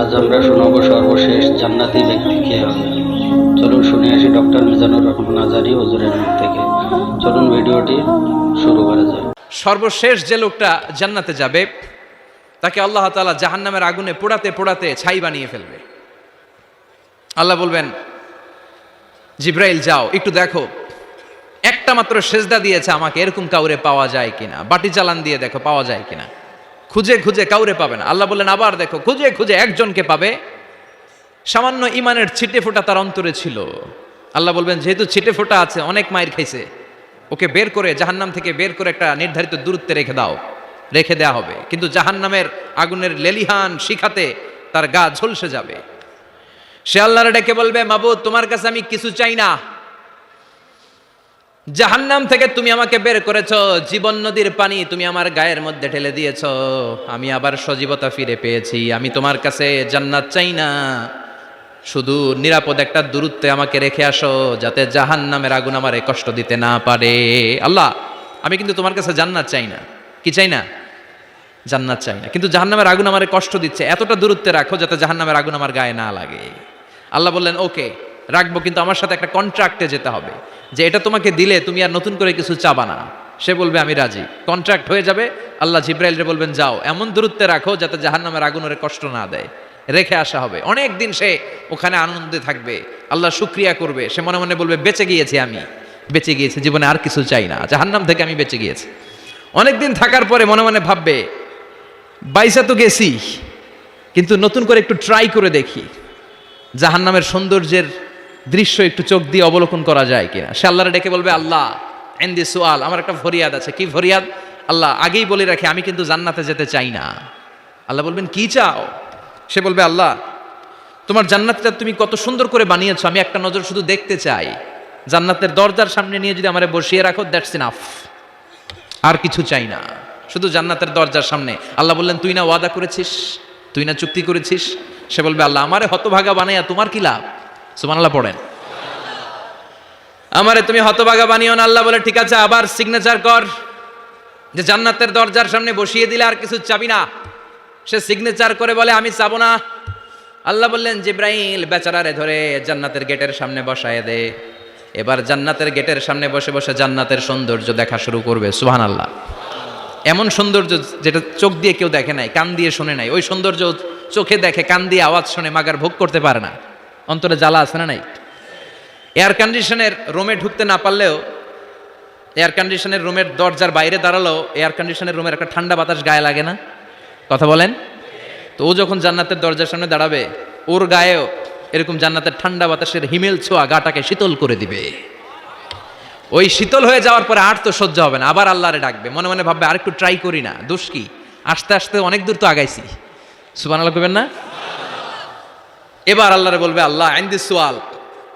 আজ আমরা শোনাবো সর্বশেষ জান্নাতি ব্যক্তি কে হবে। চলুন শুনে আসি ডক্টর মিজানুর রহমান আজারি হুজুরের মুখ থেকে। চলুন ভিডিওটি শুরু করা যায়। সর্বশেষ যে লোকটা জান্নাতে যাবে তাকে আল্লাহ তাআলা জাহান্নামের আগুনে পোড়াতে পোড়াতে ছাই বানিয়ে ফেলবে। আল্লাহ বলবেন, জিব্রাইল যাও একটু দেখো, একটা মাত্র সেজদা দিয়েছে আমাকে, এরকম কাউরে পাওয়া যায় কিনা। বাটি চালান দিয়ে দেখো পাওয়া যায় কিনা। খুঁজে খুঁজে কাউরে পাবে না। আল্লাহ বললেন আবার দেখো, খুঁজে খুঁজে একজনকে পাবে, সামান্য ইমানের ছিটে ফোঁটা তার অন্তরে ছিল। আল্লাহ বলবেন যেহেতু ছিটে ফোঁটা আছে, অনেক মায়ের খাইছে, ওকে বের করে জাহান্নাম থেকে বের করে একটা নির্ধারিত দূরত্বে রেখে দাও। রেখে দেয়া হবে, কিন্তু জাহান্নামের আগুনের লেলিহান শিখাতে তার গা ঝলসে যাবে। সে আল্লাহর ডেকে বলবে, মাবুদ তোমার কাছে আমি কিছু চাই না, জাহান্নাম থেকে তুমি আমাকে বের করেছো, জীবন নদীর পানি তুমি আমার গায়ের মধ্যে ঢেলে দিয়েছো, আমি আবার সজীবতা ফিরে পেয়েছি। আমি তোমার কাছে জান্নাত চাই না, শুধু নিরাপদ একটা দূরত্বে আমাকে রেখে আসো, যাতে জাহান্নামের আগুন আমারে কষ্ট দিতে না পারে। আল্লাহ আমি কিন্তু তোমার কাছে জান্নাত চাই না। কি চাই না? জান্নাত চাই না, কিন্তু জাহান্নামের আগুন আমারে কষ্ট দিচ্ছে, এতটা দূরত্বে রাখো যাতে জাহান্নামের আগুন আমার গায়ে না লাগে। আল্লাহ বললেন ওকে রাখবো, কিন্তু আমার সাথে একটা কন্ট্রাক্টে যেতে হবে, যে এটা তোমাকে দিলে তুমি আর নতুন করে কিছু চাবা না। সে বলবে আমি রাজি, কন্ট্রাক্ট হয়ে যাবে। আল্লাহ জিব্রাইলরে বলবেন যাও এমন দূরত্বে রাখো যাতে জাহান্নামের আগুন ওরে কষ্ট না দেয়। রেখে আসা হবে। অনেক দিন সে ওখানে আনন্দে থাকবে, আল্লাহ শুকরিয়া করবে। সে মনে মনে বলবে বেঁচে গিয়েছি, আমি বেঁচে গিয়েছি, জীবনে আর কিছু চাই না, জাহান্নাম থেকে আমি বেঁচে গিয়েছি। অনেকদিন থাকার পরে মনে মনে ভাববে বাইসা তো গেছি, কিন্তু নতুন করে একটু ট্রাই করে দেখি, জাহান্নামের সৌন্দর্যের দৃশ্য একটু চোখ দিয়ে অবলোকন করা যায় কিনা। সে আল্লাহরে ডেকে বলবে, আল্লাহ এন্দি সুয়াল, আমার একটা ফরিয়াদ আছে। কি ফরিয়াদ? আল্লাহ আগেই বলে রাখি আমি কিন্তু জান্নাতে যেতে চাই না। আল্লাহ বলবেন কি চাও? সে বলবে, আল্লাহ তোমার জান্নাতটা তুমি কত সুন্দর করে বানিয়েছো, আমি একটা নজর শুধু দেখতে চাই। জান্নাতের দরজার সামনে নিয়ে যদি আমারে বসিয়ে রাখো, দ্যাটস ইনাফ, আর কিছু চাই না, শুধু জান্নাতের দরজার সামনে। আল্লাহ বললেন তুই না ওয়াদা করেছিস, তুই না চুক্তি করেছিস। সে বলবে, আল্লাহ আমারে হতভাগা বানাইয়া তোমার কি লাভ? সুবহানাল্লাহ পড়েন। আমারে তুমি হতভাগা বানিও না। আল্লাহ বলে ঠিক আছে, আবার সিগনেচার কর যে জান্নাতের দরজার সামনে বসিয়ে দিলে আর কিছু চাবি না। সে সিগনেচার করে বলে আমি চাবো না। আল্লাহ বললেন জিব্রাইল বেচারারে ধরে জান্নাতের গেটের সামনে বসায় দে। এবার জান্নাতের গেটের সামনে বসে বসে জান্নাতের সৌন্দর্য দেখা শুরু করবে। সুবহানাল্লাহ। এমন সৌন্দর্য যেটা চোখ দিয়ে কেউ দেখে নাই, কান দিয়ে শুনে নাই। ওই সৌন্দর্য চোখে দেখে, কান দিয়ে আওয়াজ শুনে মাগার ভোগ করতে পারে না। অন্তরে জ্বালা আছে না নাই? এয়ার কন্ডিশনের রুমে ঢুকতে না পারলেও, এয়ার কন্ডিশনের রুমের দরজার বাইরে দাঁড়ালো, এয়ার কন্ডিশনের রুমের একটা ঠান্ডা বাতাস গায়ে লাগে না? কথা বলেন। তো ও যখন জান্নাতের দরজার সামনে দাঁড়াবে, ওর গায়েও এরকম জান্নাতের ঠান্ডা বাতাসের হিমেল ছোঁয়া গাটাকে শীতল করে দিবে। ওই শীতল হয়ে যাওয়ার পরে আর তো সহ্য হবে না, আবার আল্লাহরে ডাকবে। মনে মনে ভাববে আরেকটু ট্রাই করি না, দোষ কি, আস্তে আস্তে অনেক দূর তো আগাইছি। সুবহানাল্লাহ কইবেন না? এবার আল্লাহরে বলবে, আল্লাহ ইনদি সুয়াল,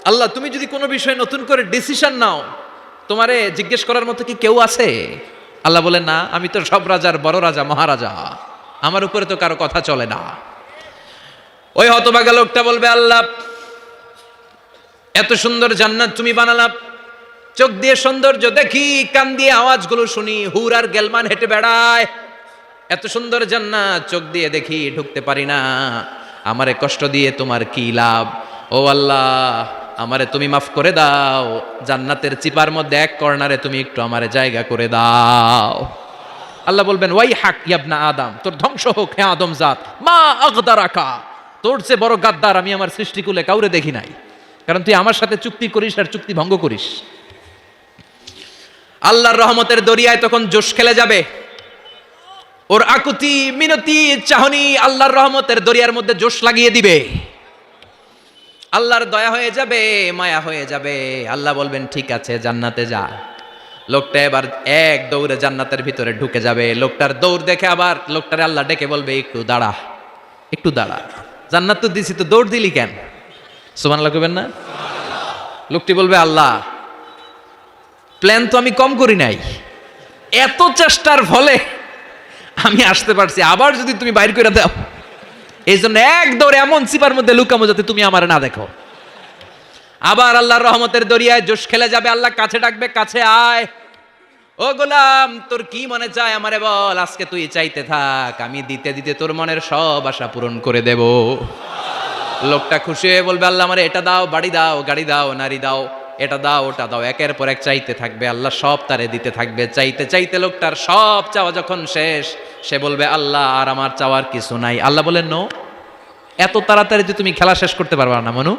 আল্লাহ তুমি যদি কোনো বিষয়ে নতুন করে ডিসিশন নাও, তোমারে জিজ্ঞেস করার মতো কি কেউ আছে? আল্লাহ বলেন না, আমি তো সব রাজার বড় রাজা, মহারাজা, আমার উপরে তো কারো কথা চলে না। ওই হতভাগা লোকটা বলবে, আল্লাহ এত সুন্দর জান্নাত তুমি বানালা, চোখ দিয়ে সৌন্দর্য দেখি, কান দিয়ে আওয়াজগুলো শুনি, হুর আর গেলমান হেঁটে বেড়ায়, এত সুন্দর জান্নাত চোখ দিয়ে দেখি, ঢুকতে পারি না, আমারে কষ্ট দিয়ে তোমার কি লাভ? ও আল্লাহ আমারে তুমি মাফ করে দাও, জান্নাতের চিপার মধ্যে এক কর্নারে তুমি একটু আমারে জায়গা করে দাও। আল্লাহ বলবেন, ওয়াই হাক ইয়াবনা আদম, তোর ধ্বংস হোক হে আদম জাত, মা আগদারাকা, তোর চেয়ে বড় গাদ্দার আমি আমার সৃষ্টিকুলে কাউরে দেখি নাই, কারণ তুই আমার সাথে চুক্তি করিস আর চুক্তি ভঙ্গ করিস। আল্লাহর রহমতের দরিয়ায় তখন জোশ খেলে যাবে। ওর আকুতি মিনতি চাহনি আল্লাহর রহমতের দরিয়ার মধ্যে জোশ লাগিয়ে দিবে। আল্লাহর দয়া হয়ে যাবে, মায়া হয়ে যাবে। আল্লাহ বলবেন ঠিক আছে জান্নাতে যা। লোকটা এবার এক দৌড়ে জান্নাতের ভিতরে ঢুকে যাবে। লোকটার দৌড় দেখে আবার লোকটারে আল্লাহ ডেকে বলবে, একটু দাঁড়া, একটু দাঁড়া, জান্নাত তো দিছি, তো দৌড় দিলি কেন? সুবহানাল্লাহ কইবেন না? লোকটি বলবে, আল্লাহ প্ল্যান তো আমি কম করি নাই, এত চেষ্টার ফলে আমি আসতে পারছি, আবার যদি তুমি বাইর করে দাও, এই জন্য এক দৌড়ে এমন চিপার মধ্যে লুকামো যাতে তুমি আমার না দেখো। আবার আল্লাহর রহমতের দরিয়ায় জোশ খেলে যাবে। আল্লাহ কাছে ডাকবে, কাছে আয়। ও গোলাম, তোর কি মনে চায় আমারে বল, আজকে তুই চাইতে থাক, আমি দিতে দিতে তোর মনের সব আশা পূরণ করে দেব। লোকটা খুশি হয়ে বলবে, আল্লাহ আমারে এটা দাও, বাড়ি দাও, গাড়ি দাও, নারী দাও, এটা দাও, ওটা দাও, একের পর এক চাইতে থাকবে, আল্লাহ সব তারে দিতে থাকবে। চাইতে চাইতে লোকটার সব চাওয়া যখন শেষ, সে বলবে, আল্লাহ আর আমার চাওয়ার কিছু নাই। আল্লাহ বলেন, নো, এত তাড়াতাড়ি যে তুমি খেলা শেষ করতে পারবা না মনু,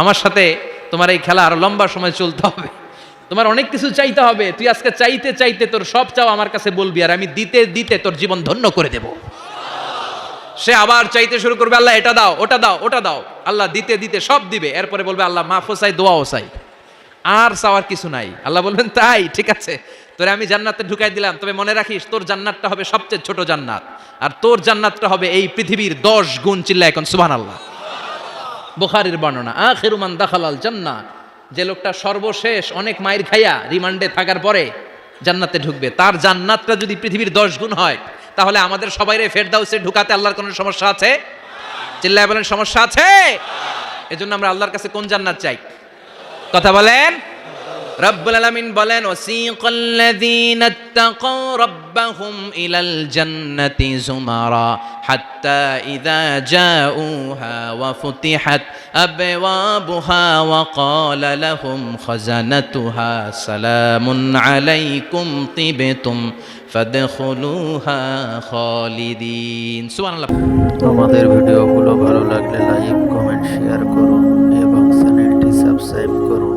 আমার সাথে তোমার এই খেলা আরো লম্বা সময় চলতে হবে, তোমার অনেক কিছু চাইতে হবে। তুই আজকে চাইতে চাইতে তোর সব চাওয়া আমার কাছে বলবি, আর আমি দিতে দিতে তোর জীবন ধন্য করে দেব। সে আবার চাইতে শুরু করবে, আল্লাহ এটা দাও, ওটা দাও, ওটা দাও, আল্লাহ দিতে দিতে সব দিবে। এরপরে বলবে, আল্লাহ মাফও চাই, দোয়াও চাই, আর চাওয়ার কিছু নাই। আল্লাহ বলবেন, তাই ঠিক আছে, তোরে আমি জান্নাতে ঢুকাই দিলাম, তবে মনে রাখিস তোর জান্নাতটা হবে সবচেয়ে ছোট জান্নাত, আর তোর জান্নাতটা হবে এই পৃথিবীর 10 গুণ। চিল্লা এখন সুবহানাল্লাহ। বুখারীর বর্ণনা, আখিরু মান দাখালাল জান্নাহ, যে লোকটা সর্বশেষ অনেক মাইর খাইয়া রিমান্ডে থাকার পরে জান্নাতে ঢুকবে, তার জান্নাতটা যদি পৃথিবীর 10 গুণ হয়, তাহলে আমাদের সবাইরে ফেরদাউসে ঢুকাতে আল্লাহর কোনো সমস্যা আছে? চিল্লায় বলেন, সমস্যা আছে? এজন্য আমরা আল্লাহর কাছে কোন জান্নাত চাই? কথা বলেন। রব্বুল আলামিন বলেন, ওয়াসিকাল্লাযীনা ইত্তাকাউ রাব্বাহুম ইলাল জান্নাতি যুমারা হাত্তা ইযা জাউহা ওয়া ফুতিহাত আবওয়াবুহা ওয়া ক্বালা লাহুম খাজানাতুহা সালামুন আলাইকুম তিবতুম ফাদখুলুহা খালিদিন। সুবহানাল্লাহ। আমাদের ভিডিওগুলো ভালো লাগলে লাইক, কমেন্ট, শেয়ার করুন এবং চ্যানেলটি সাবস্ক্রাইব করুন।